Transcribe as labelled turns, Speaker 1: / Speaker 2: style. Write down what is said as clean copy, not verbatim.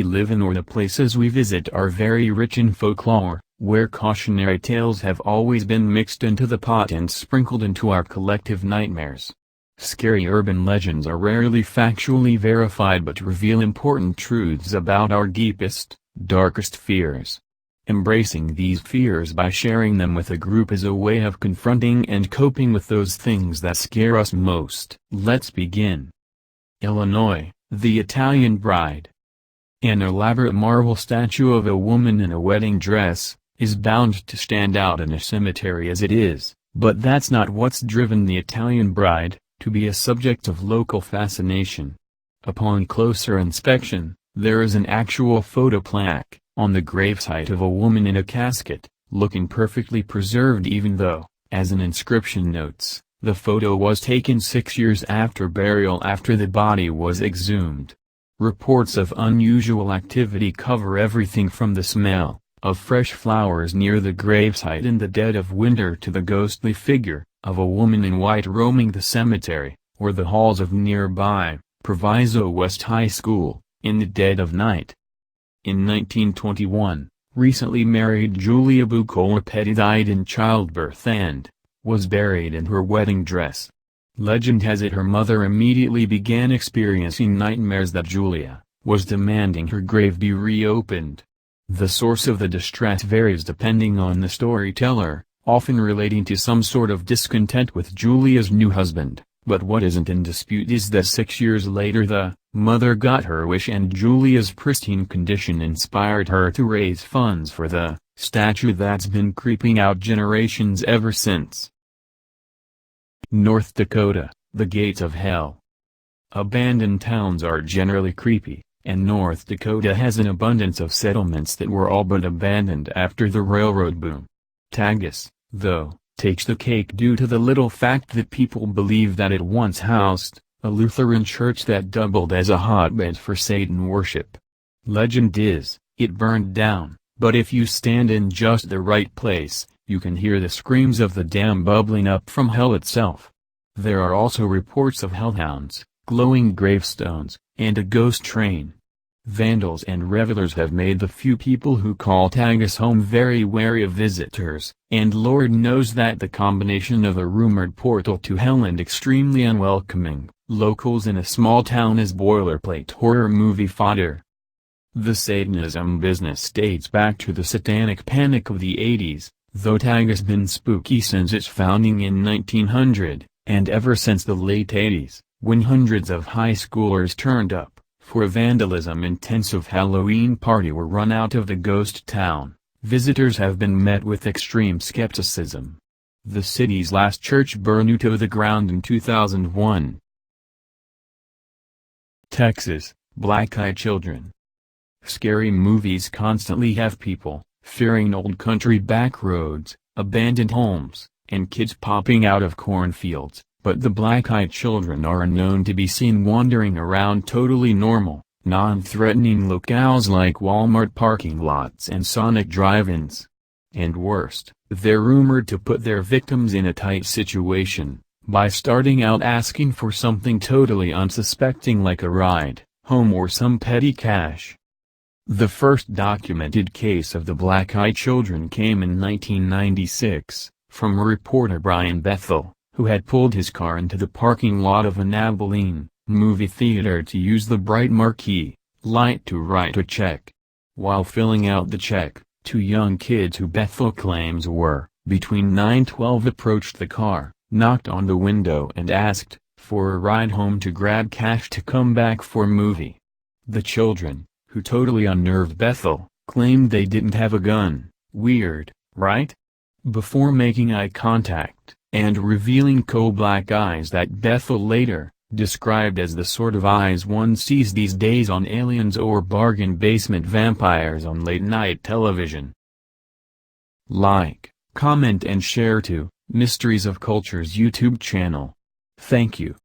Speaker 1: live in or the places we visit are very rich in folklore, where cautionary tales have always been mixed into the pot and sprinkled into our collective nightmares. Scary urban legends are rarely factually verified but reveal important truths about our deepest, darkest fears. Embracing these fears by sharing them with a group is a way of confronting and coping with those things that scare us most. Let's begin. Illinois, the Italian Bride. An elaborate marble statue of a woman in a wedding dress is bound to stand out in a cemetery as it is, but that's not what's driven the Italian Bride to be a subject of local fascination. Upon closer inspection, there is an actual photo plaque on the gravesite of a woman in a casket, looking perfectly preserved even though, as an inscription notes, the photo was taken 6 years after burial after the body was exhumed. Reports of unusual activity cover everything from the smell of fresh flowers near the gravesite in the dead of winter to the ghostly figure of a woman in white roaming the cemetery, or the halls of nearby Proviso West High School, in the dead of night. In 1921, recently married Giulia Bucola Petty died in childbirth and was buried in her wedding dress. Legend has it her mother immediately began experiencing nightmares that Giulia was demanding her grave be reopened. The source of the distress varies depending on the storyteller, often relating to some sort of discontent with Giulia's new husband, but what isn't in dispute is that 6 years later the mother got her wish and Giulia's pristine condition inspired her to raise funds for the statue that's been creeping out generations ever since. North Dakota, the Gates of Hell. Abandoned towns are generally creepy, and North Dakota has an abundance of settlements that were all but abandoned after the railroad boom. Tagus, though, takes the cake due to the little fact that people believe that it once housed a Lutheran church that doubled as a hotbed for Satan worship. Legend is, it burned down, but if you stand in just the right place, you can hear the screams of the dam bubbling up from hell itself. There are also reports of hellhounds, glowing gravestones, and a ghost train. Vandals and revelers have made the few people who call Tagus home very wary of visitors, and Lord knows that the combination of a rumored portal to hell and extremely unwelcoming locals in a small town is boilerplate horror movie fodder. The Satanism business dates back to the Satanic Panic of the 80s, though Tagus been spooky since its founding in 1900, and ever since the late 80s, when hundreds of high schoolers turned up for a vandalism-intensive Halloween party were run out of the ghost town. Visitors have been met with extreme skepticism. The city's last church burned to the ground in 2001. Texas, Black-Eyed Children. Scary movies constantly have people fearing old country back roads, abandoned homes, and kids popping out of cornfields. But the Black-Eyed Children are known to be seen wandering around totally normal, non-threatening locales like Walmart parking lots and Sonic drive-ins. And worst, they're rumored to put their victims in a tight situation, by starting out asking for something totally unsuspecting like a ride home or some petty cash. The first documented case of the Black-Eyed Children came in 1996, from reporter Brian Bethel, who had pulled his car into the parking lot of an Abilene movie theater to use the bright marquee light to write a check. While filling out the check, two young kids who Bethel claims were between 9-12 approached the car, knocked on the window and asked for a ride home to grab cash to come back for movie. The children, who totally unnerved Bethel, claimed they didn't have a gun. Weird, right? Before making eye contact, and revealing coal-black eyes that Bethel later described as the sort of eyes one sees these days on aliens or bargain basement vampires on late-night television. Like, comment and share to Mysteries of Culture's YouTube channel. Thank you.